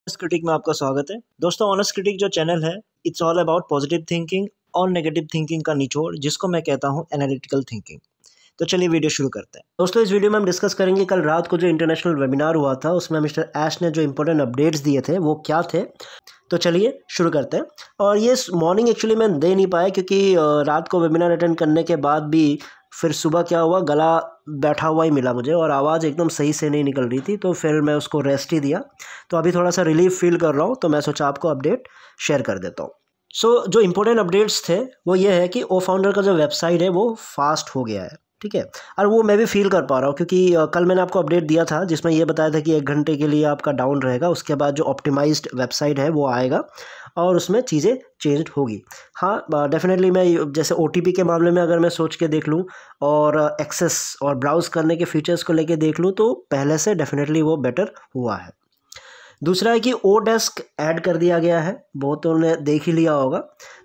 Honest critic में आपका स्वागत है। दोस्तों, ऑनेस्ट क्रिटिक जो चैनल है, it's all about positive thinking और नेगेटिव थिंकिंग का निचोड़, जिसको मैं कहता हूँ एनालिटिकल थिंकिंग। तो चलिए वीडियो शुरू करते हैं। दोस्तों, इस वीडियो में हम डिस्कस करेंगे कल रात को जो इंटरनेशनल वेबिनार हुआ था, उसमें मिस्टर ऐश ने जो इंपॉर्टेंट अपडेट्स दिए थे वो क्या थे। तो चलिए शुरू करते हैं। और ये मॉर्निंग एक्चुअली मैं दे नहीं पाया क्योंकि रात को वेबिनार अटेंड करने के बाद भी फिर सुबह क्या हुआ, गला बैठा हुआ ही मिला मुझे और आवाज़ एकदम सही से नहीं निकल रही थी, तो फिर मैं उसको रेस्ट ही दिया। तो अभी थोड़ा सा रिलीफ फील कर रहा हूँ, तो मैं सोचा आपको अपडेट शेयर कर देता हूँ। जो इम्पोर्टेंट अपडेट्स थे वो ये है कि ओ फाउंडर का जो वेबसाइट है वो फास्ट हो गया है, ठीक है। और वो मैं भी फील कर पा रहा हूँ क्योंकि कल मैंने आपको अपडेट दिया था जिसमें ये बताया था कि 1 घंटे के लिए आपका डाउन रहेगा, उसके बाद जो ऑप्टिमाइज्ड वेबसाइट है वो आएगा और उसमें चीज़ें चेंज होगी। हाँ, डेफिनेटली मैं जैसे OTP के मामले में अगर मैं सोच के देख लूँ और एक्सेस और ब्राउज़ करने के फीचर्स को लेके देख लूँ तो पहले से डेफिनेटली वो बेटर हुआ है। दूसरा है कि ओडेस्क ऐड कर दिया गया है, बहुतों ने देख ही लिया होगा।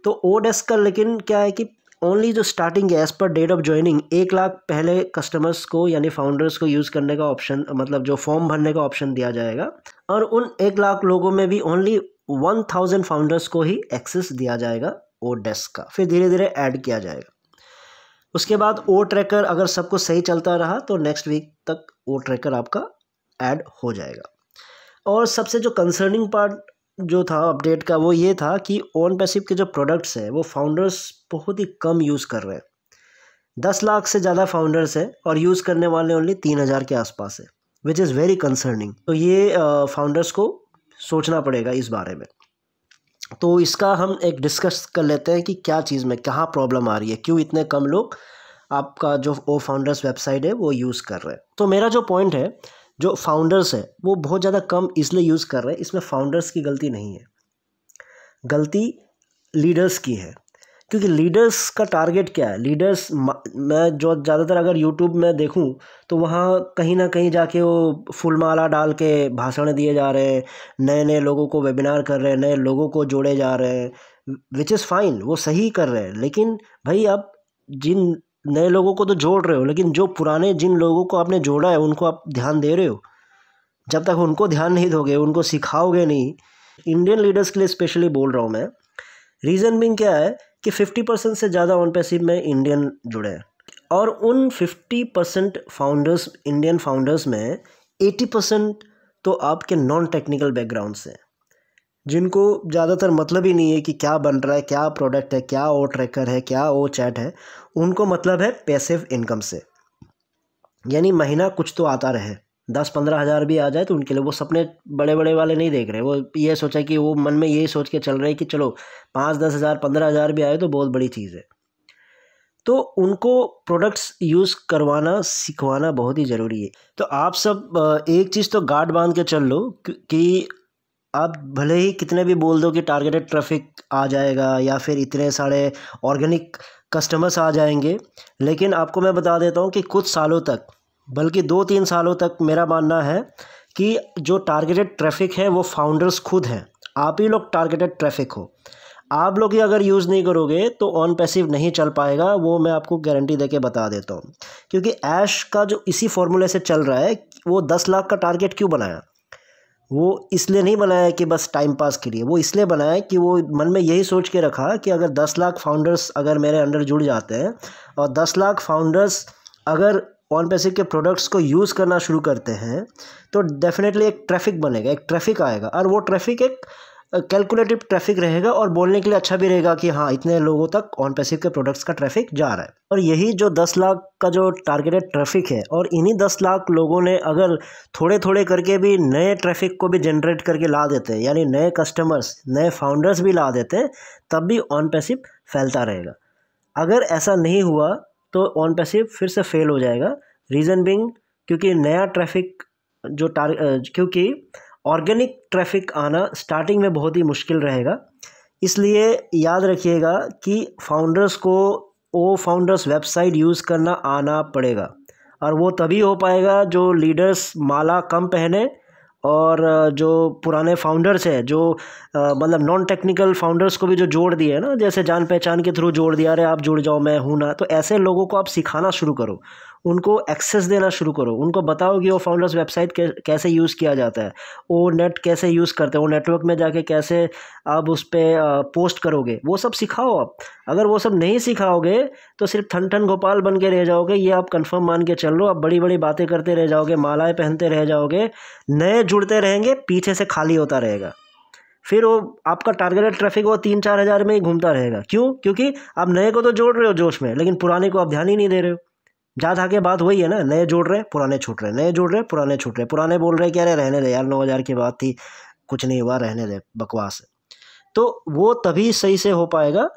तो ओडेस्क का लेकिन क्या है कि ओनली जो स्टार्टिंग है as per date of joining 1 lakh पहले कस्टमर्स को यानी फाउंडर्स को यूज़ करने का ऑप्शन, मतलब जो फॉर्म भरने का ऑप्शन दिया जाएगा। और उन 1 लाख लोगों में भी ओनली 1000 फाउंडर्स को ही एक्सेस दिया जाएगा ओडेस्क का, फिर धीरे धीरे ऐड किया जाएगा। उसके बाद ओ ट्रैकर अगर सब कुछ सही चलता रहा तो नेक्स्ट वीक तक ओ ट्रैकर आपका ऐड हो जाएगा। और सबसे जो कंसर्निंग पार्ट जो था अपडेट का वो ये था कि ऑन पैसिव के जो प्रोडक्ट्स हैं वो फाउंडर्स बहुत ही कम यूज़ कर रहे हैं। 10 लाख से ज़्यादा फाउंडर्स हैं और यूज़ करने वाले ओनली 3000 के आसपास है, विच इज़ वेरी कंसर्निंग। तो ये फाउंडर्स को सोचना पड़ेगा इस बारे में। तो इसका हम एक डिस्कस कर लेते हैं कि क्या चीज़ में कहाँ प्रॉब्लम आ रही है, क्यों इतने कम लोग आपका जो ओ फाउंडर्स वेबसाइट है वो यूज़ कर रहे हैं। तो मेरा जो पॉइंट है, जो फाउंडर्स है वो बहुत ज़्यादा कम इसलिए यूज़ कर रहे हैं, इसमें फाउंडर्स की गलती नहीं है, गलती लीडर्स की है। क्योंकि लीडर्स का टारगेट क्या है, लीडर्स मैं जो ज़्यादातर अगर यूट्यूब में देखूं तो वहाँ कहीं ना कहीं जाके वो फूलमाला डाल के भाषण दिए जा रहे हैं, नए नए लोगों को वेबिनार कर रहे हैं, नए लोगों को जोड़े जा रहे हैं, विच इज़ फाइन, वो सही कर रहे हैं। लेकिन भाई आप जिन नए लोगों को तो जोड़ रहे हो, लेकिन जो पुराने जिन लोगों को आपने जोड़ा है उनको आप ध्यान दे रहे हो? जब तक उनको ध्यान नहीं दोगे, उनको सिखाओगे नहीं। इंडियन लीडर्स के लिए स्पेशली बोल रहा हूँ मैं। रीज़न बिंग क्या है कि 50% से ज़्यादा ऑन पैसिव में इंडियन जुड़े हैं और उन 50% फाउंडर्स, इंडियन फाउंडर्स में 80% तो आपके नॉन टेक्निकल बैकग्राउंड से हैं, जिनको ज़्यादातर मतलब ही नहीं है कि क्या बन रहा है, क्या प्रोडक्ट है, क्या ओ ट्रैकर है, क्या ओ चैट है। उनको मतलब है पैसिव इनकम से, यानी महीना कुछ तो आता रहे, 10-15 हज़ार भी आ जाए तो उनके लिए वो सपने बड़े बड़े वाले नहीं देख रहे। वो ये सोचा कि वो मन में यही सोच के चल रहे हैं कि चलो 5-10 हज़ार 15 हज़ार भी आए तो बहुत बड़ी चीज़ है। तो उनको प्रोडक्ट्स यूज़ करवाना सिखवाना बहुत ही ज़रूरी है। तो आप सब एक चीज़ तो गार्ड बांध के चल लो कि आप भले ही कितने भी बोल दो कि टारगेटेड ट्रैफिक आ जाएगा या फिर इतने सारे ऑर्गेनिक कस्टमर्स आ जाएंगे, लेकिन आपको मैं बता देता हूँ कि कुछ सालों तक, बल्कि 2-3 सालों तक मेरा मानना है कि जो टारगेटेड ट्रैफिक है वो फाउंडर्स खुद हैं। आप ही लोग टारगेटेड ट्रैफिक हो। आप लोग ही अगर यूज़ नहीं करोगे तो ऑन पैसिव नहीं चल पाएगा, वो मैं आपको गारंटी देके बता देता हूँ। क्योंकि ऐश का जो इसी फॉर्मूले से चल रहा है, वो 10 लाख का टारगेट क्यों बनाया? वो इसलिए नहीं बनाया कि बस टाइम पास के लिए, वो इसलिए बनाया कि वो मन में यही सोच के रखा कि अगर 10 लाख फाउंडर्स अगर मेरे अंडर जुड़ जाते हैं और 10 लाख फाउंडर्स अगर ऑन पैसिव के प्रोडक्ट्स को यूज़ करना शुरू करते हैं तो डेफिनेटली एक ट्रैफिक बनेगा, एक ट्रैफिक आएगा और वो ट्रैफिक एक कैलकुलेटिव ट्रैफिक रहेगा और बोलने के लिए अच्छा भी रहेगा कि हाँ इतने लोगों तक ऑन पैसिव के प्रोडक्ट्स का ट्रैफिक जा रहा है। और यही जो 10 लाख का जो टारगेटेड ट्रैफिक है, और इन्हीं 10 लाख लोगों ने अगर थोड़े थोड़े करके भी नए ट्रैफिक को भी जनरेट करके ला देते हैं, यानी नए कस्टमर्स, नए फाउंडर्स भी ला देते हैं, तब भी ऑन पैसिव फैलता रहेगा। अगर ऐसा नहीं हुआ तो ऑन पैसिव फिर से फेल हो जाएगा। रीज़न बिंग क्योंकि नया ट्रैफिक जो क्योंकि ऑर्गेनिक ट्रैफिक आना स्टार्टिंग में बहुत ही मुश्किल रहेगा। इसलिए याद रखिएगा कि फाउंडर्स को वो फाउंडर्स वेबसाइट यूज़ करना आना पड़ेगा, और वो तभी हो पाएगा जो लीडर्स माला कम पहने और जो पुराने फाउंडर्स हैं, जो मतलब नॉन टेक्निकल फाउंडर्स को भी जो जोड़ दिए है ना, जैसे जान पहचान के थ्रू जोड़ दिया, अरे आप जुड़ जाओ मैं हूँ ना, तो ऐसे लोगों को आप सिखाना शुरू करो। उनको एक्सेस देना शुरू करो, उनको बताओ कि वो फाउंडर्स वेबसाइट कैसे यूज़ किया जाता है, वो नेट कैसे यूज़ करते हैं, वो नेटवर्क में जाके कैसे आप उस पर पोस्ट करोगे, वो सब सिखाओ आप। अगर वो सब नहीं सिखाओगे तो सिर्फ ठन ठन गोपाल बन के रह जाओगे, ये आप कंफर्म मान के चल लो। आप बड़ी बड़ी बातें करते रह जाओगे, मालाएं पहनते रह जाओगे, नए जुड़ते रहेंगे, पीछे से खाली होता रहेगा। फिर वो आपका टारगेटेड ट्रैफिक वो 3-4 हज़ार में ही घूमता रहेगा। क्यों? क्योंकि आप नए को तो जोड़ रहे हो जोश में, लेकिन पुराने को आप ध्यान ही नहीं दे रहे हो। जा था के बात वही है ना, नए जोड़ रहे हैं, पुराने छूट रहे हैं, नए जोड़ रहे हैं, पुराने छूट रहे हैं। पुराने बोल रहे हैं कि अरे रहने दे यार, 9,000 की बात थी, कुछ नहीं हुआ, रहने दे, बकवास है। तो वो तभी सही से हो पाएगा।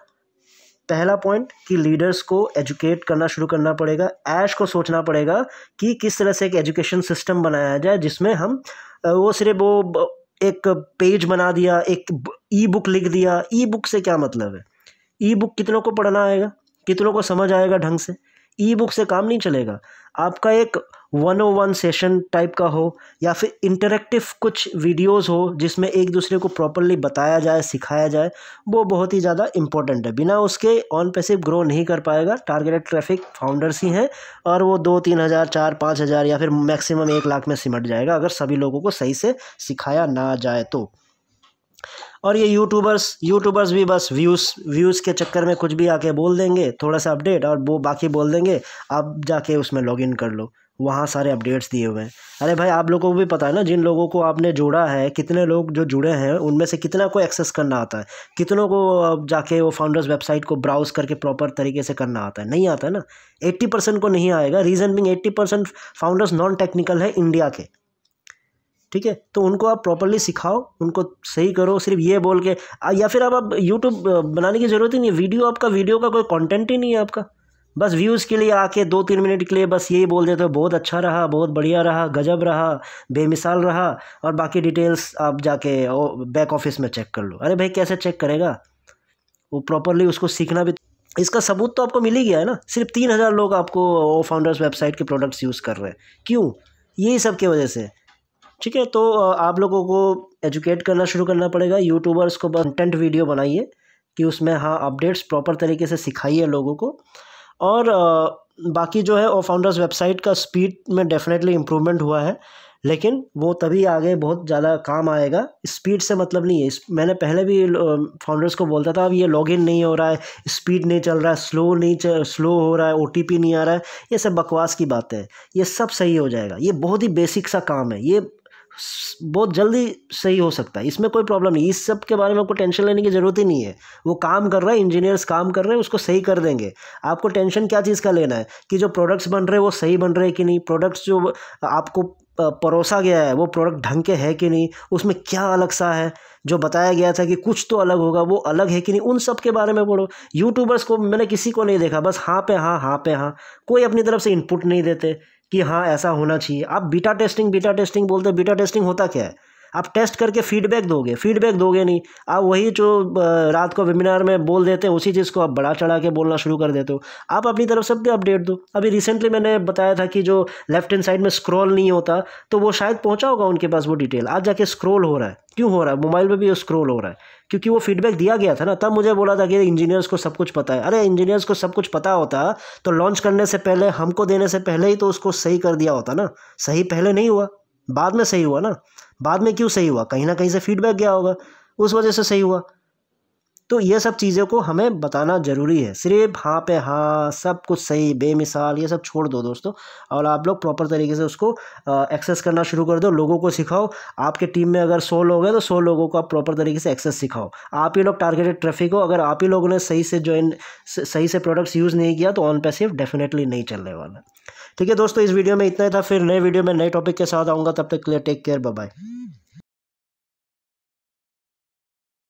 पहला पॉइंट कि लीडर्स को एजुकेट करना शुरू करना पड़ेगा। ऐश को सोचना पड़ेगा कि किस तरह से एक एजुकेशन सिस्टम बनाया जाए जिसमें हम वो सिर्फ वो एक पेज बना दिया, एक ई बुक लिख दिया। ई बुक से क्या मतलब है? ई बुक कितनों को पढ़ना आएगा, कितनों को समझ आएगा ढंग से? ई बुक से काम नहीं चलेगा। आपका एक 101 सेशन टाइप का हो, या फिर इंटरेक्टिव कुछ वीडियोस हो जिसमें एक दूसरे को प्रॉपरली बताया जाए, सिखाया जाए, वो बहुत ही ज़्यादा इंपॉर्टेंट है। बिना उसके ऑन पैसिव ग्रो नहीं कर पाएगा। टारगेटेड ट्रैफिक फाउंडर्स ही हैं, और वो 2-3 हज़ार, 4-5 हज़ार या फिर मैक्सिमम 1 लाख में सिमट जाएगा अगर सभी लोगों को सही से सिखाया ना जाए तो। और ये यूट्यूबर्स भी बस व्यूज़ के चक्कर में कुछ भी आके बोल देंगे, थोड़ा सा अपडेट, और वो बाकी बोल देंगे आप जाके उसमें लॉगिन कर लो, वहाँ सारे अपडेट्स दिए हुए हैं। अरे भाई, आप लोगों को भी पता है ना, जिन लोगों को आपने जोड़ा है, कितने लोग जो जुड़े हैं उनमें से कितना को एक्सेस करना आता है, कितनों को जाके वो फाउंडर्स वेबसाइट को ब्राउज करके प्रॉपर तरीके से करना आता है? नहीं आता है ना। 80% को नहीं आएगा। Reason Bing 80% founders non technical है इंडिया के, ठीक है? तो उनको आप प्रॉपरली सिखाओ, उनको सही करो। सिर्फ ये बोल के या फिर अब यूट्यूब बनाने की ज़रूरत ही नहीं है। वीडियो का कोई कंटेंट ही नहीं है आपका। बस व्यूज़ के लिए आके 2-3 मिनट के लिए बस यही बोल देते हो, बहुत अच्छा रहा, बहुत बढ़िया रहा, गजब रहा, बेमिसाल रहा, और बाकी डिटेल्स आप जाके बैक ऑफिस में चेक कर लो। अरे भाई, कैसे चेक करेगा वो? प्रॉपरली उसको सीखना भी। इसका सबूत तो आपको मिल ही गया है ना। सिर्फ 3,000 लोग आपको फाउंडर्स वेबसाइट के प्रोडक्ट्स यूज़ कर रहे हैं। क्यों? यही सब की वजह से। ठीक है, तो आप लोगों को एजुकेट करना शुरू करना पड़ेगा। यूट्यूबर्स को कंटेंट वीडियो बनाइए कि उसमें हाँ अपडेट्स प्रॉपर तरीके से सिखाइए लोगों को। और बाकी जो है वो फाउंडर्स वेबसाइट का स्पीड में डेफिनेटली इम्प्रूवमेंट हुआ है, लेकिन वो तभी आगे बहुत ज़्यादा काम आएगा। स्पीड से मतलब नहीं है। मैंने पहले भी फाउंडर्स को बोलता था, अब ये लॉगिन नहीं हो रहा है, स्पीड नहीं चल रहा है, स्लो हो रहा है, OTP नहीं आ रहा है, ये सब बकवास की बातें हैं। ये सब सही हो जाएगा। ये बहुत ही बेसिक सा काम है, ये बहुत जल्दी सही हो सकता है, इसमें कोई प्रॉब्लम नहीं। इस सब के बारे में आपको टेंशन लेने की ज़रूरत ही नहीं है। वो काम कर रहा है, इंजीनियर्स काम कर रहे हैं, उसको सही कर देंगे। आपको टेंशन क्या चीज़ का लेना है कि जो प्रोडक्ट्स बन रहे हैं वो सही बन रहे हैं कि नहीं, प्रोडक्ट्स जो आपको परोसा गया है वो प्रोडक्ट ढंग के है कि नहीं, उसमें क्या अलग सा है, जो बताया गया था कि कुछ तो अलग होगा वो अलग है कि नहीं, उन सब के बारे में पढ़ो। यूट्यूबर्स को मैंने किसी को नहीं देखा बस हाँ पे हाँ, कोई अपनी तरफ से इनपुट नहीं देते कि हाँ ऐसा होना चाहिए। आप बीटा टेस्टिंग बोलते हो। बीटा टेस्टिंग होता क्या है? आप टेस्ट करके फीडबैक दोगे नहीं। आप वही जो रात को वेबिनार में बोल देते हैं उसी चीज़ को आप बढ़ा चढ़ा के बोलना शुरू कर देते हो। आप अपनी तरफ से अपडेट दो। अभी रिसेंटली मैंने बताया था कि जो लेफ्ट हैंड साइड में स्क्रॉल नहीं होता, तो वो शायद पहुंचा होगा उनके पास वो डिटेल। आज जाके स्क्रॉल हो रहा है। क्यों हो रहा है? मोबाइल में भी स्क्रॉल हो रहा है क्योंकि वो फीडबैक दिया गया था ना। तब मुझे बोला था कि इंजीनियर्स को सब कुछ पता है। अरे इंजीनियर्स को सब कुछ पता होता तो लॉन्च करने से पहले, हमको देने से पहले ही तो उसको सही कर दिया होता ना। सही पहले नहीं हुआ, बाद में सही हुआ ना। बाद में क्यों सही हुआ? कहीं ना कहीं से फीडबैक गया होगा, उस वजह से सही हुआ। तो ये सब चीज़ों को हमें बताना ज़रूरी है। सिर्फ हाँ पे हाँ, सब कुछ सही बेमिसाल, ये सब छोड़ दो दोस्तों, और आप लोग प्रॉपर तरीके से उसको एक्सेस करना शुरू कर दो। लोगों को सिखाओ। आपके टीम में अगर 100 लोग हैं तो 100 लोगों को आप प्रॉपर तरीके से एक्सेस सिखाओ। आप ही लोग टारगेटेड ट्रैफिक हो। अगर आप ही लोगों ने सही से प्रोडक्ट्स यूज़ नहीं किया तो ऑन पैसिव डेफिनेटली नहीं चलने वाला। ठीक है दोस्तों, इस वीडियो में इतना ही था। फिर नए वीडियो में नए टॉपिक के साथ आऊँगा। तब तक के लिए टेक केयर, बाय बाय।